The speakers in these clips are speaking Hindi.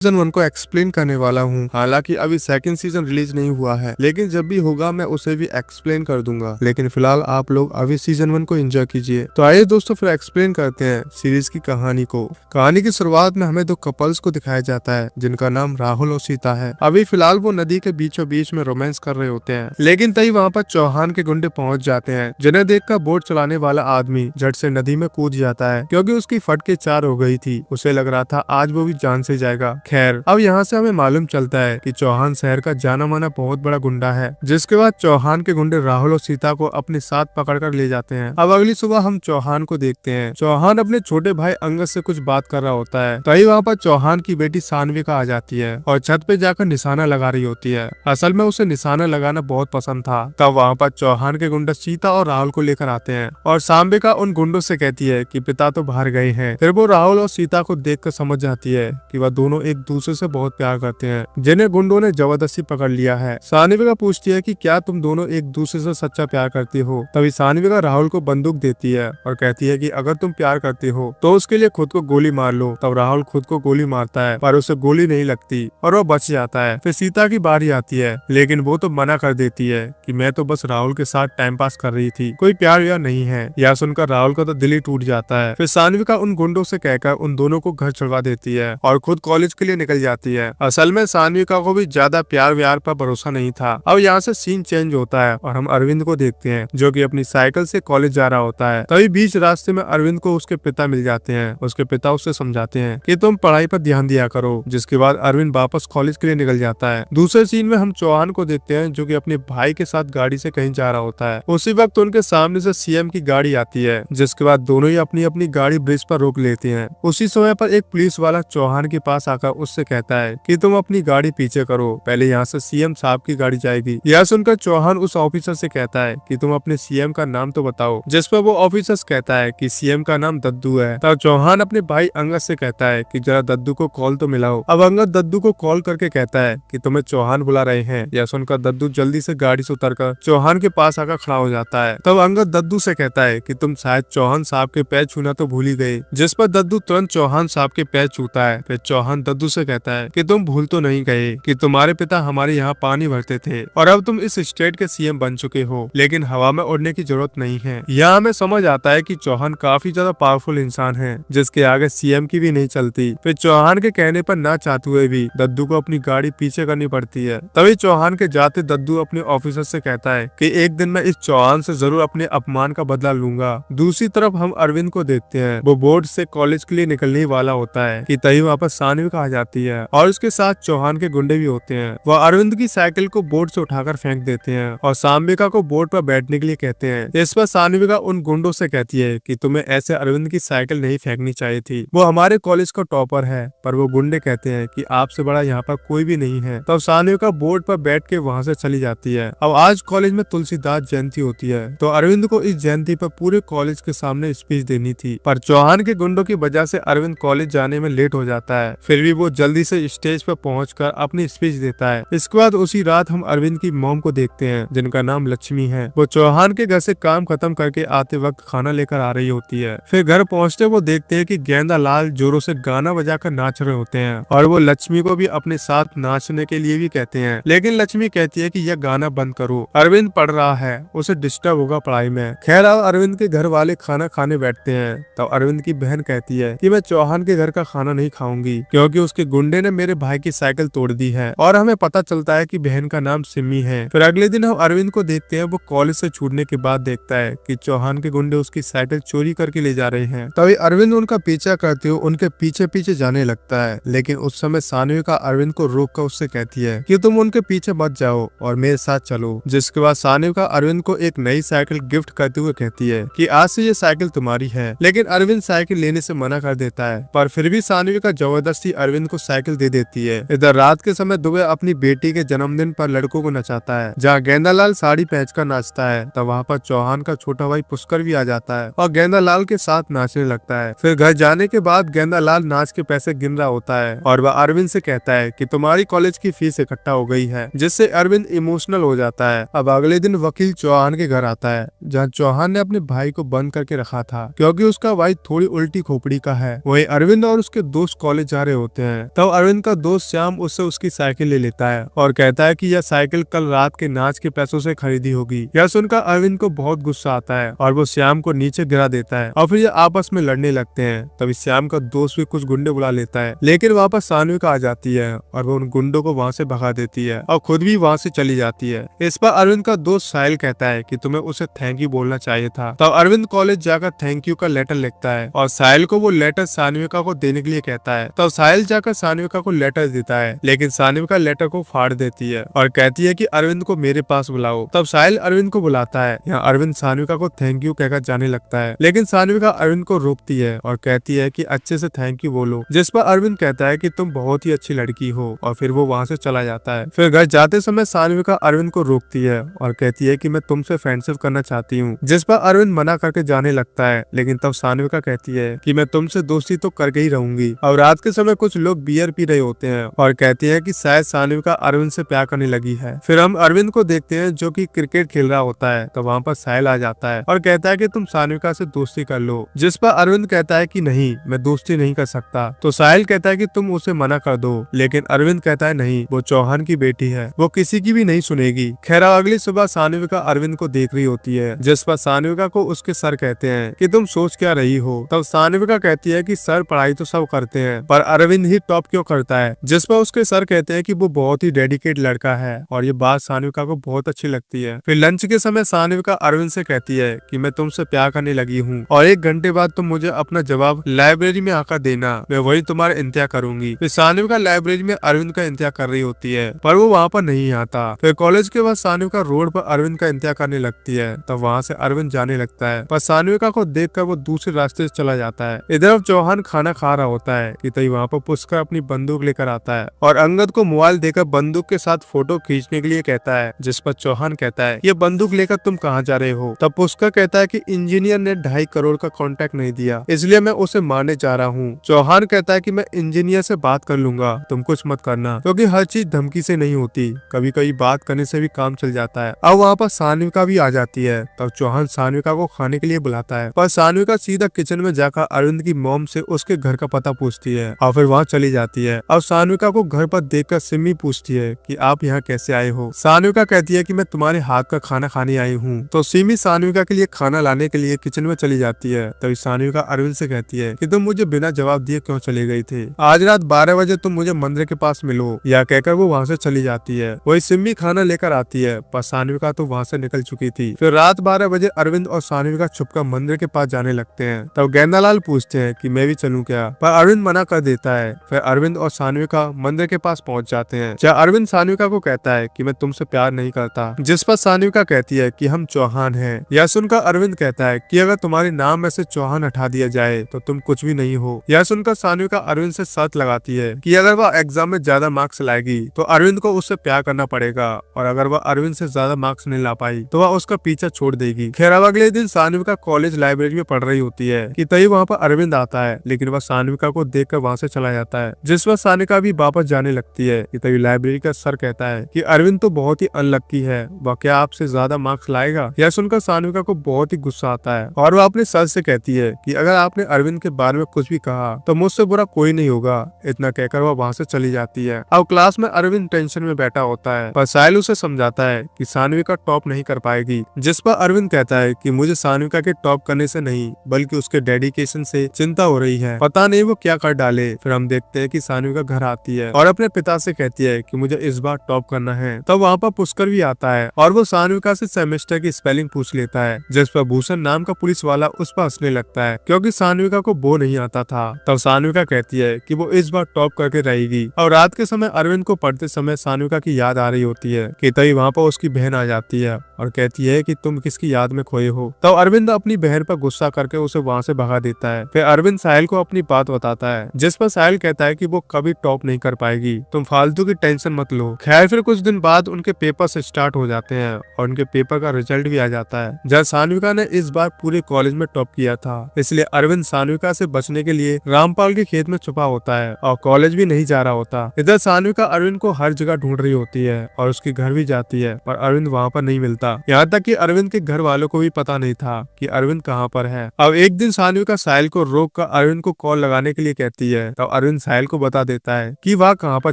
सीजन 1 को एक्सप्लेन करने वाला हूँ। हालांकि अभी सेकंड सीजन रिलीज नहीं हुआ है, लेकिन जब भी होगा मैं उसे भी एक्सप्लेन कर दूंगा। लेकिन फिलहाल आप लोग अभी सीजन 1 को एंजॉय कीजिए। तो आइए दोस्तों फिर एक्सप्लेन करते हैं सीरीज की कहानी को। कहानी की शुरुआत में हमें दो कपल्स को दिखाया जाता है जिनका नाम राहुल और सीता है। अभी फिलहाल वो नदी के बीचों बीच में रोमांस कर रहे होते हैं, लेकिन तभी वहाँ पर चौहान के गुंडे पहुंच जाते हैं, जिन्हें देखकर बोट चलाने वाला आदमी झट से नदी में कूद जाता है क्योंकि उसकी फटके 4 हो गई थी। उसे लग रहा था आज वो भी जान से जाएगा। खैर अब यहाँ से हमें मालूम चलता है कि चौहान शहर का जाना माना बहुत बड़ा गुंडा है। जिसके बाद चौहान के गुंडे राहुल और सीता को अपने साथ पकड़कर ले जाते हैं। अब अगली सुबह हम चौहान को देखते हैं। चौहान अपने छोटे भाई अंगद से कुछ बात कर रहा होता है, तभी वहाँ पर चौहान की बेटी सानविका आ जाती है और छत पे जाकर निशाना लगा रही होती है। असल में उसे निशाना लगाना बहुत पसंद था। तब वहाँ पर चौहान के गुंडे सीता और राहुल को लेकर आते हैं और सानविका उन गुंडों से कहती है कि पिता तो बाहर गए हैं। फिर वो राहुल और सीता को देखकर समझ जाती है कि वह दोनों एक दूसरे से बहुत प्यार करते हैं, जिन्हें गुंडों ने जबरदस्ती पकड़ लिया है। सानविका पूछती है कि क्या तुम दोनों एक दूसरे से सच्चा प्यार करती हो। तभी सानविका राहुल को बंदूक देती है और कहती है कि अगर तुम प्यार करती हो तो उसके लिए खुद को गोली मार लो। तब राहुल खुद को गोली मारता है पर उसे गोली नहीं लगती और वो बच जाता है। फिर सीता की बारी आती है, लेकिन वो तो मना कर देती है कि मैं तो बस राहुल के साथ टाइम पास कर रही थी, कोई प्यार व्यार नहीं है। यह सुनकर राहुल का तो दिल ही टूट जाता है। फिर सानविका उन गुंडों से कहकर उन दोनों को घर छुड़वा देती है और खुद कॉलेज के लिए निकल जाती है। असल में सानविका को भी ज्यादा प्यार व्यार पर भरोसा नहीं था। अब यहाँ से सीन चेंज होता है और हम अरविंद को देखते हैं जो कि अपनी साइकिल से कॉलेज जा रहा होता है। तभी बीच रास्ते में अरविंद को उसके पिता मिल जाते हैं। उसके पिता उससे समझाते हैं कि तुम पढ़ाई पर ध्यान दिया करो, जिसके बाद अरविंद वापस कॉलेज के लिए निकल जाता है। दूसरे सीन में हम चौहान को देखते हैं जो कि अपने भाई के साथ गाड़ी से कहीं जा रहा होता है। उसी वक्त उनके सामने से सीएम की गाड़ी आती है, जिसके बाद दोनों ही अपनी अपनी गाड़ी ब्रिज पर रोक लेते हैं। उसी समय पर एक पुलिस वाला चौहान के पास आकर उससे कहता है कि तुम अपनी गाड़ी पीछे करो, पहले यहाँ से सीएम साहब की गाड़ी जाएगी। यह सुनकर चौहान उस ऑफिसर से कहता है कि तुम अपने सीएम का नाम तो बताओ, जिस पर वो ऑफिसर कहता है कि सीएम का नाम दद्दू है। तब चौहान अपने भाई अंगद से कहता है कि जरा दद्दू को कॉल तो मिलाओ। अब अंगद दद्दू को कॉल करके कहता है कि तुम्हें चौहान बुला रहे हैं। यह सुनकर दद्दू जल्दी से गाड़ी से उतरकर चौहान के पास आकर खड़ा हो जाता है। तब अंगद दद्दू से कहता है कि तुम शायद चौहान साहब के पैर छूना तो भूल ही गए, जिस पर दद्दू तुरंत चौहान साहब के पैर छूता है। फिर चौहान दद्दू से कहता है कि तुम भूल तो नहीं गए कि तुम्हारे पिता हमारे यहाँ पानी भरते थे और अब तुम इस स्टेट के सीएम बन चुके हो, लेकिन हवा में उड़ने की जरूरत नहीं है। यहाँ हमें समझ आता है कि चौहान काफी ज्यादा पावरफुल इंसान है, जिसके आगे सीएम की भी नहीं चलती। फिर चौहान के कहने पर ना चाहते हुए भी दद्दू को अपनी गाड़ी पीछे करनी पड़ती है। तभी चौहान के जाते दद्दू अपने ऑफिसर से कहता है कि एक दिन मैं इस चौहान से जरूर अपने अपमान का बदला लूंगा। दूसरी तरफ हम अरविंद को देखते हैं। वो बोर्ड से कॉलेज के लिए निकलने वाला होता है कि तभी वापस सानविका आ जाती है और उसके साथ चौहान के गुंडे भी होते हैं। वह अरविंद की साइकिल को बोर्ड से उठाकर फेंक देते हैं और सानविका को बोर्ड पर बैठने के लिए कहते हैं। इस पर सानविका उन गुंडों से कहती है कि तुम्हें ऐसे अरविंद की साइकिल नहीं फेंकनी चाहिए थी, वो हमारे कॉलेज का टॉपर है। पर वो गुंडे कहते हैं कि आपसे बड़ा यहाँ पर कोई भी नहीं है। तब सानविका बोर्ड पर बैठ के वहाँ से चली जाती है। अब आज कॉलेज में तुलसीदास जयंती होती है, तो अरविंद को इस जयंती पर पूरे कॉलेज के सामने स्पीच देनी थी, पर चौहान के गुंडों की वजह से अरविंद कॉलेज जाने में लेट हो जाता है। फिर भी वो जल्दी से स्टेज पर पहुंचकर अपनी स्पीच देता है। इसके बाद उसी रात हम अरविंद की मॉम को देखते हैं, जिनका नाम लक्ष्मी है। वो चौहान के घर से काम खत्म करके आते वक्त खाना लेकर आ रही होती है। फिर घर पहुंचते वो देखते हैं कि गेंदा लाल जोरों से गाना बजाकर नाच रहे होते हैं और वो लक्ष्मी को भी अपने साथ नाचने के लिए भी कहते हैं, लेकिन लक्ष्मी कहती है कि यह गाना बंद करो, अरविंद पढ़ रहा है, उसे डिस्टर्ब होगा पढ़ाई में। खैर अब अरविंद के घर वाले खाना खाने बैठते हैं। तब अरविंद की बहन कहती है कि मैं चौहान के घर का खाना नहीं खाऊंगी क्योंकि उसके गुंडे ने मेरे भाई की साइकिल तोड़ दी है। और हमें पता चलता है कि बहन का नाम सिमी है। फिर अगले दिन हम अरविंद को देखते हैं। वो कॉलेज से छूटने के बाद देखता है कि चौहान के गुंडे उसकी साइकिल चोरी करके ले जा रहे हैं। तभी अरविंद उनका पीछा करते हुए उनके पीछे पीछे जाने लगता है, लेकिन उस समय सानविका अरविंद को रोक कर उससे कहती है कि तुम उनके पीछे मत जाओ और मेरे साथ चलो। जिसके बाद सानविका अरविंद को एक नई साइकिल गिफ्ट करते हुए कहती है कि आज से ये साइकिल तुम्हारी है, लेकिन अरविंद साइकिल लेने से मना कर देता है। पर फिर भी सानविका जबरदस्ती अरविंद को साइकिल दे देती है। इधर रात के समय दुबे अपनी बेटी के जन्मदिन पर लड़कों को नचाता है, जहाँ गेंदालाल साड़ी पहनकर नाचता है। तब वहाँ पर चौहान का छोटा भाई पुष्कर भी आ जाता है और गेंदालाल के साथ नाचने लगता है। फिर घर जाने के बाद गेंदालाल नाच के पैसे गिन रहा होता है और वह अरविंद से कहता है कि तुम्हारी कॉलेज की फीस इकट्ठा हो गई है, जिससे अरविंद इमोशनल हो जाता है। अब अगले दिन वकील चौहान के घर आता है, जहाँ चौहान ने अपने भाई को बंद करके रखा था क्योंकि उसका भाई थोड़ी उल्टी खोपड़ी का है। वही अरविंद और उसके दोस्त कॉलेज जा रहे होते हैं। तब अरविंद का दोस्त श्याम उससे उसकी साइकिल ले लेता है और कहता है कि यह साइकिल कल रात के नाच के पैसों से खरीदी होगी। यह सुनकर अरविंद को बहुत गुस्सा आता है और वो श्याम को नीचे गिरा देता है और फिर ये आपस में लड़ने लगते हैं। तभी श्याम का दोस्त भी कुछ गुंडे बुला लेता है, लेकिन वापस सान्विका आ जाती है और वो उन गुंडों को वहाँ से भगा देती है और खुद भी वहाँ से चली जाती है। इस पर अरविंद का दोस्त साहिल कहता है कि तुम्हें उसे थैंक यू बोलना चाहिए था। तब अरविंद कॉलेज जाकर थैंक यू का लेटर लिखता है और साहिल को वो लेटर सान्विका को देने के लिए कहता है। तब साहिल जाकर सान्विका को लेटर देता है, लेकिन सान्विका लेटर को फाड़ देती है और कहती है कि अरविंद को मेरे पास बुलाओ। तब साहिल अरविंद को बुलाता है। यहाँ अरविंद सान्विका को थैंक यू कहकर जाने लगता है, लेकिन सान्विका अरविंद को रोकती है और कहती है कि अच्छे से थैंक यू बोलो। जिस पर अरविंद कहता है कि तुम बहुत ही अच्छी लड़की हो और फिर वो वहाँ से चला जाता है। फिर घर जाते समय सान्विका अरविंद को रोकती है और कहती है कि मैं तुमसे फ्रेंडशिप करना चाहती हूँ। जिस पर अरविंद मना करके जाने लगता है, लेकिन तब सान्विका कहती है कि मैं तुमसे दोस्ती तो करके ही रहूंगी। और रात के समय कुछ लोग बियर पी रहे होते हैं और कहते हैं कि शायद सान्विका अरविंद से प्यार करने लगी है। फिर हम अरविंद को देखते हैं जो कि क्रिकेट खेल रहा होता है। तो वहाँ पर साहिल आ जाता है और कहता है कि तुम सान्विका से दोस्ती कर लो। जिस पर अरविंद कहता है कि नहीं, मैं दोस्ती नहीं कर सकता। तो साहिल कहता है कि तुम उसे मना कर दो, लेकिन अरविंद कहता है नहीं, वो चौहान की बेटी है, वो किसी की भी नहीं सुनेगी। खैर अगली सुबह सान्विका अरविंद को देख रही होती है, जिस पर सान्विका को उसके सर कहते हैं कि तुम सोच क्या रही हो। तब सान्विका कहती है कि सर पढ़ाई तो सब करते हैं, पर अरविंद ही टॉप क्यों करता है। जिस पर उसके सर कहते हैं कि वो बहुत ही डेडिकेट लड़का है और ये बात सान्विका को बहुत अच्छी लगती है। फिर लंच के समय सान्विका अरविंद से कहती है कि मैं तुमसे प्यार करने लगी हूँ और 1 घंटे बाद तुम मुझे अपना जवाब लाइब्रेरी में आकर देना, मैं वही तुम्हारा इंतजार करूंगी। फिर सान्विका लाइब्रेरी में अरविंद का इंतजार कर रही होती है, पर वो वहाँ पर नहीं आता। फिर कॉलेज के बाद सान्विका रोड पर अरविंद का इंतजार करने लगती है। तब वहाँ से अरविंद जाने लगता है, पर सान्विका को देखकर वो दूसरे रास्ते से चला जाता है। इधर अब चौहान खाना खा रहा होता है कि तभी वहाँ पर पुष्कर अपनी बंदूक लेकर आता है और अंगद को मोबाइल देकर बंदूक के साथ फोटो खींचने के लिए कहता है। जिस पर चौहान कहता है ये बंदूक लेकर तुम कहाँ जा रहे हो। तब पुष्कर कहता है कि इंजीनियर ने 2.5 करोड़ का कॉन्ट्रैक्ट नहीं दिया, इसलिए मैं उसे मारने जा रहा हूँ। चौहान कहता है कि मैं इंजीनियर से बात कर लूंगा, तुम कुछ मत करना, क्योंकि हर चीज धमकी से नहीं होती, कभी कभी बात करने से भी काम चल जाता है। अब वहाँ पर सान्विका भी आ जाती है। तब चौहान सान्विका को खाने के लिए बुलाता है, पर सान्विका सीधा किचन में जाकर अरविंद की मॉम से उसके घर का पता पूछती है और फिर वहाँ चली जाती है। अब सान्विका को घर पर देखकर सिमी पूछती है कि आप यहाँ कैसे आए हो। सान्विका कहती है कि मैं तुम्हारे हाथ का खाना खाने आई हूँ। तो सिमी सान्विका के लिए खाना लाने के लिए किचन में चली जाती है। तभी सान्विका अरविंद से कहती है कि तुम मुझे बिना जवाब दिए क्यों चले गई थे, आज रात 12 बजे तुम मुझे मंदिर के पास मिलो। या कहकर वो वहाँ से चली जाती है। वही सिमी खाना लेकर आती है, पर सान्विका तो वहाँ से निकल चुकी थी। फिर रात 12 बजे अरविंद और सान्विका छुपकर मंदिर के पास जाने लगते हैं। तब गेंदालाल पूछते हैं कि मैं भी चलूं क्या, पर अरविंद मना कर देता है। फिर अरविंद और सान्विका मंदिर के पास पहुंच जाते हैं, जहाँ अरविंद सान्विका को कहता है कि मैं तुमसे प्यार नहीं करता। जिस पर सान्विका कहती है कि हम चौहान हैं। यह सुनकर अरविंद कहता है कि अगर तुम्हारे नाम में से चौहान हटा दिया जाए तो तुम कुछ भी नहीं हो। यह सुनकर सान्विका अरविंद से शर्त लगाती है कि अगर वह एग्जाम में ज्यादा मार्क्स लाएगी तो अरविंद को उससे प्यार करना पड़ेगा, और अगर वह अरविंद से ज्यादा मार्क्स नहीं ला पाई तो वह उसका पीछा छोड़ देगी। खैर अब अगले दिन सान्विका कॉलेज लाइब्रेरी में पढ़ रही होती है कि तभी वहाँ पर अरविंद आता है, लेकिन वह सान्विका को देखकर वहाँ से चला जाता है। जिस पर सान्विका भी वापस जाने लगती है कि तभी लाइब्रेरी का सर कहता है कि अरविंद तो बहुत ही अनलक्की है, वह क्या आपसे ज्यादा मार्क्स लाएगा। यह सुनकर सान्विका को बहुत ही गुस्सा आता है और वह अपने सर से कहती है कि अगर आपने अरविंद के बारे में कुछ भी कहा तो मुझसे बुरा कोई नहीं होगा। इतना कहकर वह वहाँ से चली जाती है। अब क्लास में अरविंद टेंशन में बैठा होता है, पर साहिल उसे समझाता है कि सान्विका टॉप नहीं कर पाएगी। जिस पर अरविंद कहता है कि मुझे सान्विका के टॉप करने से नहीं बल्कि उसके डेडिकेशन से चिंता हो रही है, पता नहीं वो क्या कर डाले। फिर हम देखते हैं कि सान्विका घर आती है और अपने पिता से कहती है कि मुझे इस बार टॉप करना है। तब वहाँ पर पुष्कर भी आता है और वो सान्विका से सेमेस्टर की स्पेलिंग पूछ लेता है। जिस पर भूषण नाम का पुलिस वाला उस पर हंसने लगता है क्योंकि सान्विका को वो नहीं आता था। तब सान्विका कहती है कि वो इस बार टॉप करके रहेगी। और रात के समय अरविंद को पढ़ते समय सान्विका की याद आ रही होती है कि तभी वहाँ पर उसकी बहन आ जाती है और कहती है कि तुम किसकी याद में खोए हो। तब अरविंद अपनी बहन पर गुस्सा करके उसे वहाँ से भगा देता है। फिर अरविंद साहिल को अपनी बात बताता है, जिस पर साहिल कहता है कि वो कभी टॉप नहीं कर पाएगी, तुम फालतू की टेंशन मत लो। खैर फिर कुछ दिन बाद उनके पेपर स्टार्ट हो जाते हैं और उनके पेपर का रिजल्ट भी आ जाता है, जहाँ सान्विका ने इस बार पूरे कॉलेज में टॉप किया था। इसलिए अरविंद सान्विका से बचने के लिए रामपाल के खेत में छुपा होता है और कॉलेज भी नहीं जा रहा होता। इधर सान्विका अरविंद को हर जगह ढूंढ रही होती है और उसके घर भी जाती है, पर अरविंद वहाँ पर नहीं मिलता। यहाँ तक कि अरविंद के घर वालों को भी पता नहीं था कि अरविंद कहाँ पर है। अब एक दिन सान्विका साहिल को रोक कर अरविंद को कॉल लगाने के लिए कहती है। तब अरविंद अरविंद साहिल को बता देता है कि वह कहाँ पर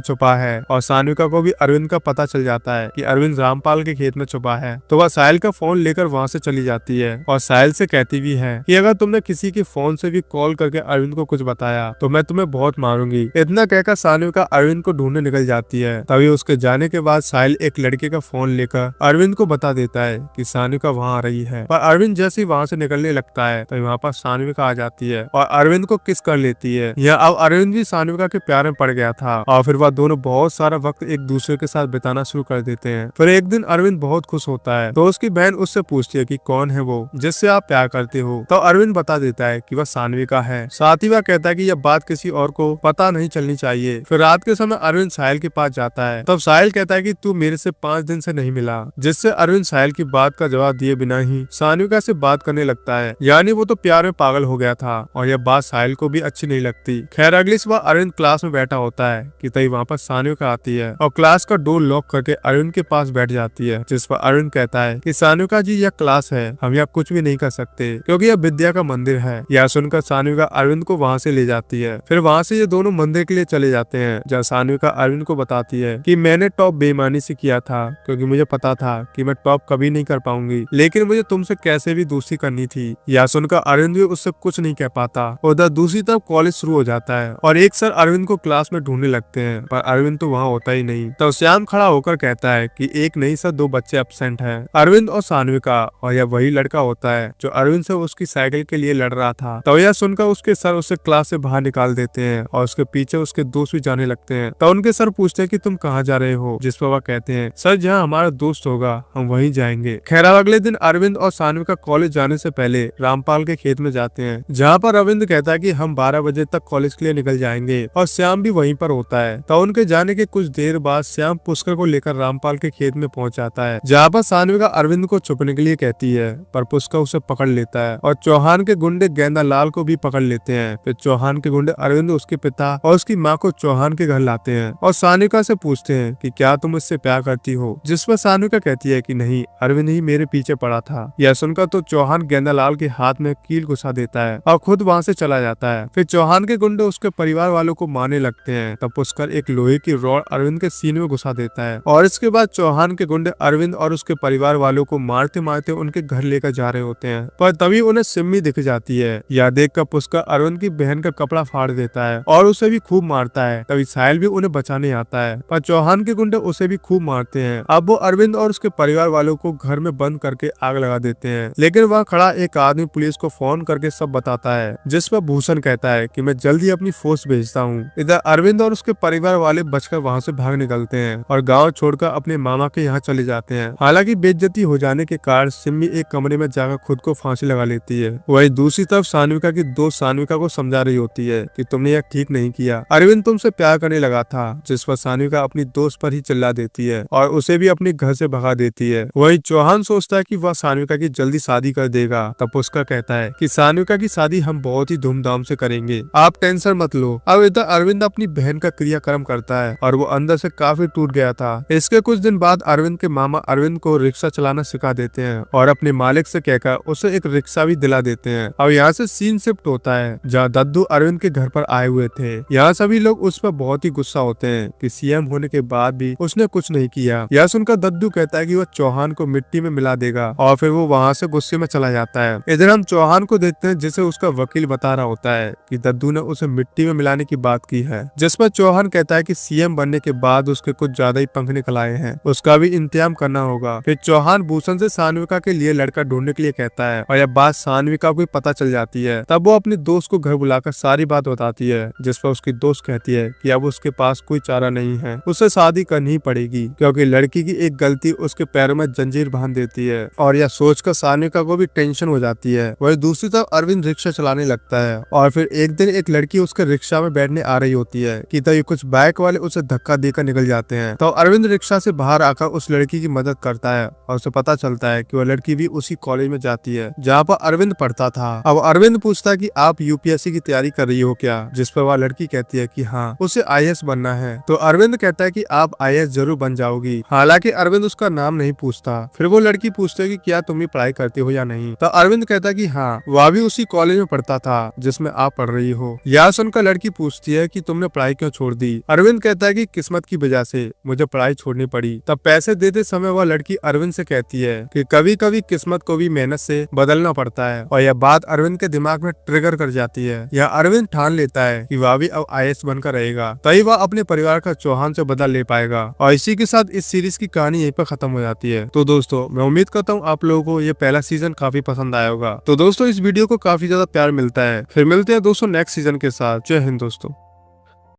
छुपा है और सानविका को भी अरविंद का पता चल जाता है कि अरविंद रामपाल के खेत में छुपा है। तो वह साहिल का फोन लेकर वहाँ से चली जाती है और साहिल से कहती भी है कि अगर तुमने किसी के फोन से भी कॉल करके अरविंद को कुछ बताया तो मैं तुम्हें बहुत मारूंगी। इतना कहकर सानविका अरविंद को ढूंढने निकल जाती है। तभी उसके जाने के बाद साहिल एक लड़के का फोन लेकर अरविंद को बता देता है कि सानविका वहाँ आ रही है। पर अरविंद जैसे ही वहाँ से निकलने लगता है तो वहाँ पर सानविका आ जाती है और अरविंद को किस कर लेती है। यह अब अरविंद भी सानविका के प्यार में पड़ गया था और फिर वह दोनों बहुत सारा वक्त एक दूसरे के साथ बिताना शुरू कर देते हैं। फिर एक दिन अरविंद बहुत खुश होता है तो उसकी बहन उससे पूछती है कि कौन है वो जिससे आप प्यार करते हो। तो अरविंद बता देता है कि वह सानविका है। साथ ही वह कहता है कि यह बात किसी और को पता नहीं चलनी चाहिए। फिर रात के समय अरविंद साहिल के पास जाता है। तब साहिल कहता है कि तू मेरे से 5 दिन से नहीं मिला, जिससे अरविंद साहिल की बात का जवाब दिए बिना ही सानविका से बात करने लगता है। यानी वो तो प्यार में पागल हो गया था और यह बात साहिल को भी अच्छी नहीं लगती। खैर अगली सुबह अरविंद क्लास में बैठा होता है कि तभी वहाँ पर सानविका आती है और क्लास का डोर लॉक करके अरविंद के पास बैठ जाती है। जिस पर अरविंद कहता है कि सानविका जी यह क्लास है, हम यहाँ कुछ भी नहीं कर सकते क्योंकि यह विद्या का मंदिर है। यह सुनकर सानविका अरविंद को वहाँ से ले जाती है। फिर वहाँ से ये दोनों मंदिर के लिए चले जाते हैं जहाँ सानविका अरविंद को बताती है कि मैंने टॉप बेईमानी से किया था क्योंकि मुझे पता था कि मैं टॉप कभी नहीं कर पाऊंगी, लेकिन मुझे तुमसे कैसे भी दोस्ती करनी थी। यह सुनकर अरविंद भी उससे कुछ नहीं कह पाता। उधर दूसरी तरफ कॉलेज शुरू हो जाता है और एक सर अरविंद को क्लास में ढूंढने लगते हैं पर अरविंद तो वहाँ होता ही नहीं। तो श्याम खड़ा होकर कहता है कि एक नहीं सर 2 बच्चे एब्सेंट हैं, अरविंद और सानविका, और यह वही लड़का होता है जो अरविंद से उसकी साइकिल के लिए लड़ रहा था। तो यह सुनकर उसके सर उसे क्लास से बाहर निकाल देते हैं और उसके पीछे उसके दोस्त भी जाने लगते हैं। तो उनके सर पूछते हैं कि तुम कहाँ जा रहे हो, जिस पर वह कहते हैं सर जहाँ हमारा दोस्त होगा हम वहीं जाएंगे। खैर अगले दिन अरविंद और सानविका कॉलेज जाने से पहले रामपाल के खेत में जाते हैं जहाँ पर अरविंद कहता है कि हम 12 बजे तक कॉलेज के लिए निकल जाएंगे और श्याम भी वहीं पर होता है। तो उनके जाने के कुछ देर बाद श्याम पुष्कर को लेकर रामपाल के खेत में पहुंच जाता है जहाँ पर सानविका अरविंद को छुपने के लिए कहती है पर पुष्कर उसे पकड़ लेता है और चौहान के गुंडे गेंदा लाल को भी पकड़ लेते हैं। फिर चौहान के गुंडे अरविंद, उसके पिता और उसकी माँ को चौहान के घर लाते हैं और सानविका से पूछते हैं कि क्या तुम मुझसे प्यार करती हो, जिस पर सानविका कहती है कि नहीं, अरविंद ही मेरे पीछे पड़ा था। यह सुनकर तो चौहान गेंदालाल के हाथ में कील घुसा देता है और खुद वहाँ से चला जाता है। फिर चौहान के गुंडे उसके परिवार वालों को मारने लगते हैं। तब पुष्कर एक लोहे की रॉड अरविंद के सीने में घुसा देता है और इसके बाद चौहान के गुंडे अरविंद और उसके परिवार वालों को मारते मारते उनके घर लेकर जा रहे होते हैं। पर तभी उन्हें सिम्मी दिख जाती है। यह देखकर पुष्कर अरविंद की बहन का कपड़ा फाड़ देता है और उसे भी खूब मारता है। तभी साहिल भी उन्हें बचाने आता है पर चौहान के गुंडे उसे भी खूब मारते हैं। अब वो अरविंद और उसके परिवार वालों को घर में बंद करके आग लगा देते हैं, लेकिन वहाँ खड़ा एक आदमी पुलिस को फोन करके सब बताता है, जिस पर भूषण कहता है कि मैं जल्दी अपनी फोर्स भेजता हूँ। इधर अरविंद और उसके परिवार वाले बचकर वहाँ से भाग निकलते हैं और गाँव छोड़कर अपने मामा के यहाँ चले जाते हैं। हालांकि बेइज्जती हो जाने के कारण सिम्मी एक कमरे में जाकर खुद को फांसी लगा लेती है। वही दूसरी तरफ सानविका की दोस्त सानविका को समझा रही होती है कि तुमने यह ठीक नहीं किया, अरविंद तुमसे प्यार करने लगा था, जिस पर सानविका अपनी दोस्त पर ही चिल्ला देती है और उसे भी अपने घर से भगा देती है। वही चौहान सोचता है कि वह सानविका की जल्दी शादी कर देगा। तब पुष्कर कहता है कि सानविका की शादी हम बहुत ही धूमधाम से करेंगे, आप टेंशन मत लो। अब इधर अरविंद अपनी बहन का क्रियाक्रम करता है और वो अंदर से काफी टूट गया था। इसके कुछ दिन बाद अरविंद के मामा अरविंद को रिक्शा चलाना सिखा देते हैं और अपने मालिक से कहकर उसे एक रिक्शा भी दिला देते हैं। अब यहाँ से सीन शिफ्ट होता है जहाँ दद्दू अरविंद के घर पर आए हुए थे। यहाँ सभी लोग उस पर बहुत ही गुस्सा होते हैं कि सीएम होने के बाद भी उसने कुछ नहीं किया। यह सुनकर दद्दू कहता है कि वह चौहान को मिट्टी में मिला देगा और फिर वो वहाँ से गुस्से में चला जाता है। इधर हम चौहान को देखते हैं जिसे उसका वकील बता रहा होता है कि दद्दू ने उसे मिट्टी में मिलाने की बात की है, जिस पर चौहान कहता है कि सीएम बनने के बाद उसके कुछ ज्यादा ही पंख निकल आए हैं, उसका भी इंतजाम करना होगा। फिर चौहान भूषण से सानविका के लिए लड़का ढूंढने के लिए कहता है और यह बात सानविका को पता चल जाती है। तब वो अपने दोस्त को घर बुलाकर सारी बात बताती है, जिस पर उसकी दोस्त कहती है कि अब उसके पास कोई चारा नहीं है, उसे शादी करनी ही पड़ेगी क्योंकि लड़की की एक गलती उसके पैरों में जंजीर बांध देती है। और यह सोचकर सानविका को भी टेंशन हो जाती है। वही दूसरी तरफ अरविंद रिक्शा चलाने लगता है और फिर एक दिन एक लड़की उसके रिक्शा में बैठने आ रही होती है कि तभी कुछ बाइक वाले उसे धक्का देकर निकल जाते हैं। तो अरविंद रिक्शा से बाहर आकर उस लड़की की मदद करता है और उसे पता चलता है कि वह लड़की भी उसी कॉलेज में जाती है जहाँ पर अरविंद पढ़ता था। अब अरविंद पूछता है कि आप यूपीएससी की तैयारी कर रही हो क्या, जिस पर वह लड़की कहती है कि हाँ, उसे आईएएस बनना है। तो अरविंद कहता है कि आप आईएएस जरूर बन जाओगी। हालांकि अरविंद उसका नाम नहीं पूछता। फिर वो लड़की पूछती है कि क्या तुम भी पढ़ाई करती हो या नहीं। तो अरविंद कहता है कि हाँ, वह भी उसी कॉलेज में पढ़ता था जिसमें आप पढ़ रही हो। यह सुनकर लड़की पूछती है कि तुमने पढ़ाई क्यों छोड़ दी। अरविंद कहता है कि किस्मत की वजह से मुझे पढ़ाई छोड़नी पड़ी। तब पैसे देते समय वह लड़की अरविंद से कहती है कि कभी कभी किस्मत को भी मेहनत से बदलना पड़ता है, और यह बात अरविंद के दिमाग में ट्रिगर कर जाती है। यह अरविंद ठान लेता है कि वह भी अब IAS बनकर रहेगा, तभी वह अपने परिवार का चौहान से बदला ले पाएगा। और इसी के साथ इस सीरीज की कहानी यहीं पर खत्म हो जाती है। तो दोस्तों मैं उम्मीद करता हूँ आप लोगों को ये पहला सीजन काफी पसंद आया होगा। तो दोस्तों इस वीडियो को काफी ज्यादा प्यार मिलता है। फिर मिलते हैं दोस्तों नेक्स्ट सीजन के साथ। जय हिंद दोस्तों।